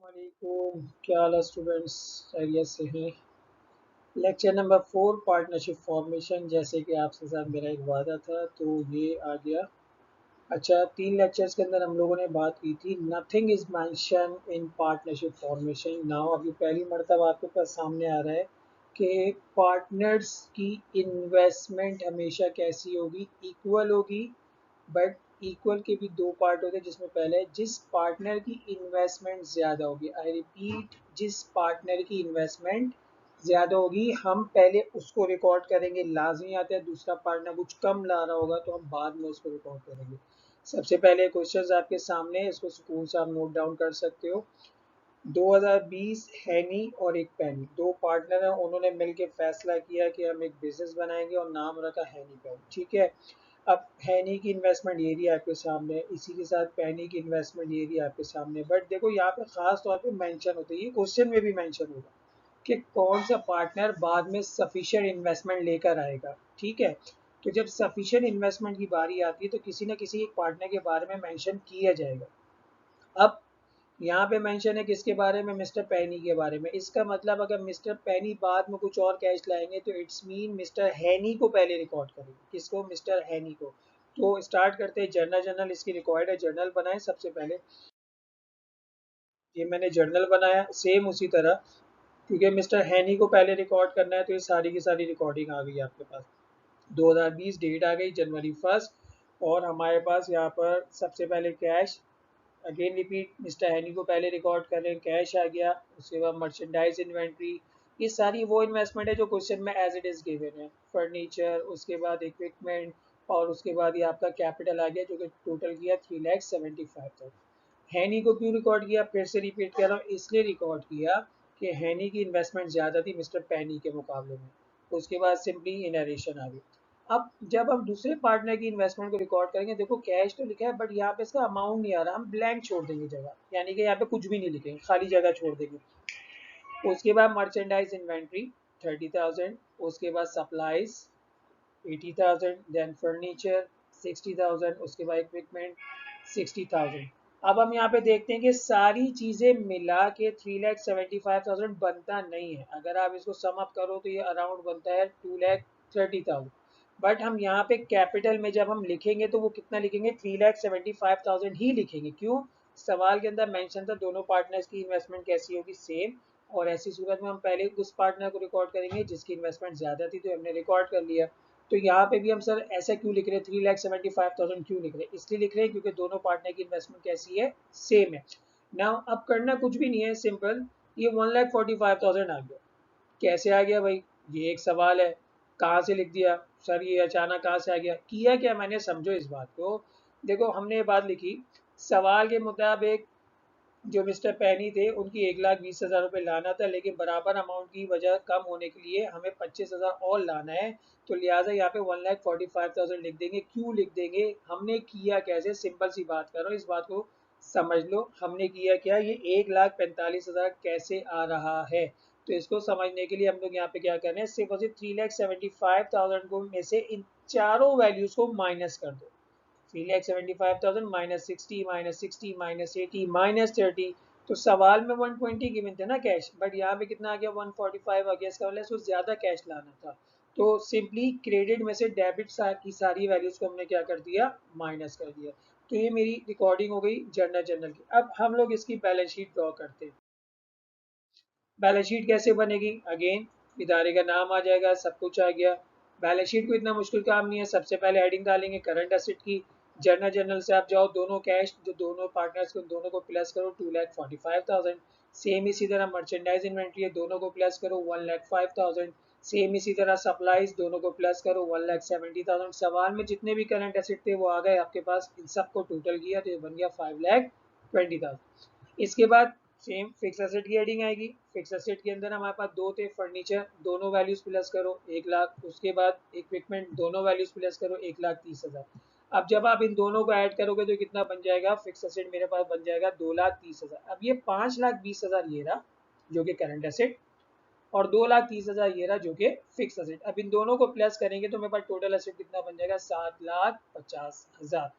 वालेकुम, क्या हाल है स्टूडेंट्स? खैरियत से हैं? Lecture number 4 partnership formation. जैसे कि आपके साथ मेरा एक वादा था तो ये आ गया। अच्छा, 3 लेक्चर्स के अंदर हम लोगों ने बात की थी nothing is mention in partnership formation. Now अभी पहली मर्तबा आपके पास सामने आ रहा है कि पार्टनर्स की इन्वेस्टमेंट हमेशा कैसी होगी, इक्वल होगी। बट इक्वल के भी दो पार्ट होते हैं, जिसमें पहले जिस पार्टनर की इन्वेस्टमेंट ज़्यादा होगी, आई रिपीट, जिस पार्टनर की इन्वेस्टमेंट ज़्यादा होगी हम पहले उसको रिकॉर्ड करेंगे। लाजमी आता है दूसरा पार्टनर कुछ कम ला रहा होगा तो हम बाद में उसको रिकॉर्ड करेंगे। सबसे पहले क्वेश्चंस आपके सामने है, इसको सुकून से आप नोट डाउन कर सकते हो। 2020 हैनी और एक पैनी दो पार्टनर हैं, उन्होंने मिलकर फैसला किया कि हम एक बिजनेस बनाएंगे और नाम रखा हैनी पैनी। ठीक है। अब हैनी की इन्वेस्टमेंट ये रही आपके सामने, इसी के साथ पैनी की इन्वेस्टमेंट ये रही आपके सामने। बट देखो यहाँ पे खास तौर पे मेंशन होता है, ये क्वेश्चन में भी मेंशन होगा कि कौन सा पार्टनर बाद में सफिशिएंट इन्वेस्टमेंट लेकर आएगा। ठीक है। तो जब सफिशिएंट इन्वेस्टमेंट की बारी आती है तो किसी न किसी एक पार्टनर के बारे में मेंशन किया जाएगा। अब यहाँ पे मेंशन है किसके बारे में, मिस्टर पैनी के बारे में। इसका मतलब अगर मिस्टर पैनी बाद में कुछ और कैश लाएंगे तो इट्स मीन मिस्टर हैनी को पहले रिकॉर्ड करेंगे। किसको? मिस्टर हैनी को। तो स्टार्ट करते हैं। जर्नल जर्नल इसकी रिक्वायर्ड है, जर्नल बनाए सबसे पहले। ये मैंने जर्नल बनाया सेम उसी तरह, क्योंकि मिस्टर हैनी को पहले रिकॉर्ड करना है तो ये सारी की सारी रिकॉर्डिंग आ गई आपके पास। 2020 डेट आ गई जनवरी 1। और हमारे पास यहाँ पर सबसे पहले कैश, अगेन रिपीट, मिस्टर हैनी को पहले रिकॉर्ड कर रहे हैं, कैश आ गया। उसके बाद मर्चेंडाइज इन्वेंट्री, ये सारी वो इन्वेस्टमेंट है जो क्वेश्चन में एज इट इज गिवन है। फर्नीचर, उसके बाद इक्विपमेंट, और उसके बाद ये आपका कैपिटल आ गया जो कि टोटल किया 3,75,000। हैनी को क्यों रिकॉर्ड किया, फिर से रिपीट कर रहा हूँ, इसलिए रिकॉर्ड किया कि हैनी की इन्वेस्टमेंट ज़्यादा थी मिस्टर पैनी के मुकाबले में। उसके बाद सिंपली इनरेशन आ गई। अब जब हम दूसरे पार्टनर की इन्वेस्टमेंट को रिकॉर्ड करेंगे, देखो कैश तो लिखा है बट यहाँ पे इसका अमाउंट नहीं आ रहा, हम ब्लैंक छोड़ देंगे जगह, यानी कि यहाँ पे कुछ भी नहीं लिखेंगे, खाली जगह छोड़ देंगे। उसके बाद मर्चेंडाइज इन्वेंट्री 30,000, उसके बाद सप्लाईज 80,000, देन फर्नीचर 60,000, उसके बाद इक्विपमेंट 60,000। अब हम यहाँ पे देखते हैं कि सारी चीज़ें मिला के 3,75,000 बनता नहीं है। अगर आप इसको सम अप करो तो ये अराउंड बनता है 2,30,000। बट हम यहाँ पे कैपिटल में जब हम लिखेंगे तो वो कितना लिखेंगे, 3,75,000 ही लिखेंगे। क्यों? सवाल के अंदर मेंशन था दोनों पार्टनर्स की इन्वेस्टमेंट कैसी होगी, सेम। और ऐसी सूरत में हम पहले उस पार्टनर को रिकॉर्ड करेंगे जिसकी इन्वेस्टमेंट ज़्यादा थी, तो हमने रिकॉर्ड कर लिया। तो यहाँ पे भी हम सर ऐसा क्यों लिख रहे हैं, 3,75,000 क्यों लिख रहे हैं? इसलिए लिख रहे हैं क्योंकि दोनों पार्टनर की इन्वेस्टमेंट कैसी है, सेम है। ना अब करना कुछ भी नहीं है, सिंपल, ये 1,45,000 आ गया। कैसे आ गया भाई, ये एक सवाल है। कहाँ से लिख दिया सर, ये अचानक कहाँ से आ गया? किया क्या मैंने, समझो इस बात को। देखो हमने ये बात लिखी, सवाल के मुताबिक जो मिस्टर पैनी थे उनकी 1,20,000 रुपये लाना था, लेकिन बराबर अमाउंट की वजह कम होने के लिए हमें 25,000 और लाना है। तो लिहाजा यहाँ पे 1,45,000 लिख देंगे। क्यों लिख देंगे, हमने किया कैसे, सिंपल सी बात कर रहा हूँ, इस बात को समझ लो। हमने किया क्या, ये 1,45,000 कैसे आ रहा है, तो इसको समझने के लिए हम लोग यहाँ पे क्या कर रहे हैं, सिर्फ और सिर्फ 3,75,000 को में से इन चारों वैल्यूज को माइनस कर दो। 3,75,000 -60 -80 -30। तो सवाल में 120 गिवन थे ना कैश, बट यहाँ पे कितना आ गया, 145 आ गया। इसका मतलब इसको ज्यादा कैश लाना था। तो सिंपली क्रेडिट में से डेबिट की सारी वैल्यूज को हमने क्या कर दिया, माइनस कर दिया। तो ये मेरी रिकॉर्डिंग हो गई जर्नल जर्नल की। अब हम लोग इसकी बैलेंस शीट ड्रॉ करते हैं। बैलेंस शीट कैसे बनेगी, अगेन इदारे का नाम आ जाएगा, सब कुछ आ गया। बैलेंस शीट को इतना मुश्किल काम नहीं है, सबसे पहले हेडिंग डालेंगे करंट एसेट की। जर्नल जर्नल से आप जाओ, दोनों कैश जो दोनों पार्टनर्स को दोनों को प्लस करो 2,45,000। सेम इसी तरह मर्चेंडाइज इन्वेंट्री है, दोनों को प्लस करो 1,05,000। सेम इसी तरह सप्लाईज, दोनों को प्लस करो 1,70,000। सवाल में जितने भी करंट एसेट थे वो आ गए आपके पास, इन सबको टोटल किया तो ये बन गया 5,20,000। इसके बाद सेम फिक्स एसेट की हेडिंग आएगी। फिक्स एसेट के अंदर हमारे पास दो थे, फर्नीचर, दोनों वैल्यूज प्लस करो 1,00,000। उसके बाद इक्विपमेंट, दोनों वैल्यूज प्लस करो 1,30,000। अब जब आप इन दोनों को ऐड करोगे तो कितना बन जाएगा, फिक्स एसेट मेरे पास बन जाएगा 2,30,000। अब ये 5,20,000 ये रहा जो कि करंट एसेट, और 2,30,000 ये रहा जो कि फिक्स एसेट। अब इन दोनों को प्लस करेंगे तो मेरे पास टोटल एसेट कितना बन जाएगा, 7,50,000।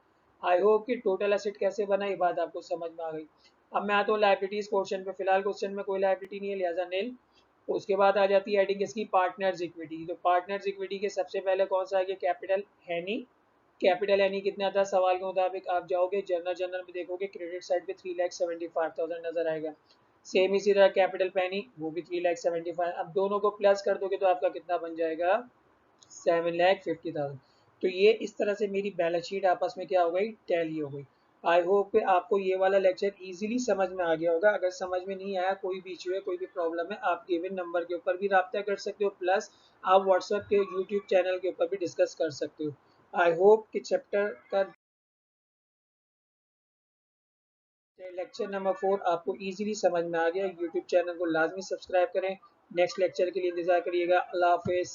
आई होप कि टोटल एसेट कैसे बना ये बात आपको समझ में आ गई। अब मैं आता हूँ लाइबिलिटीज पोर्शन पे। फिलहाल क्वेश्चन में कोई लाइबिलिटी नहीं है, लिहाजा नील। उसके बाद आ जाती है एडिंग इसकी पार्टनर्स इक्विटी। तो पार्टनर्स इक्विटी के सबसे पहले कौन सा है, कैपिटल हैनी। कैपिटल यानी कितना था, सवाल के मुताबिक आप जाओगे जनरल में देखोगे क्रेडिट साइड पे 3,75,000 नजर आएगा। सेम इसी तरह कैपिटल पैनी वो भी 3,75,000। अब दोनों को प्लस कर दोगे तो आपका कितना बन जाएगा, 7,50,000। तो ये इस तरह से मेरी बैलेंस शीट आपस में क्या हो गई, टैली हो गई। आई होप कि आपको ये वाला लेक्चर इजीली समझ में आ गया होगा। अगर समझ में नहीं आया, कोई भी इशू है, कोई भी प्रॉब्लम है, आप गिवन नंबर के ऊपर भी रब्ता कर सकते हो, प्लस आप व्हाट्सएप के यूट्यूब चैनल के ऊपर भी डिस्कस कर सकते हो। आई होप कि चैप्टर का लेक्चर नंबर 4 आपको इजीली समझ में आ गया। यूट्यूब चैनल को लाजमी सब्सक्राइब करें। नेक्स्ट लेक्चर के लिए इंतजार करिएगा। अल्लाह हाफिज़।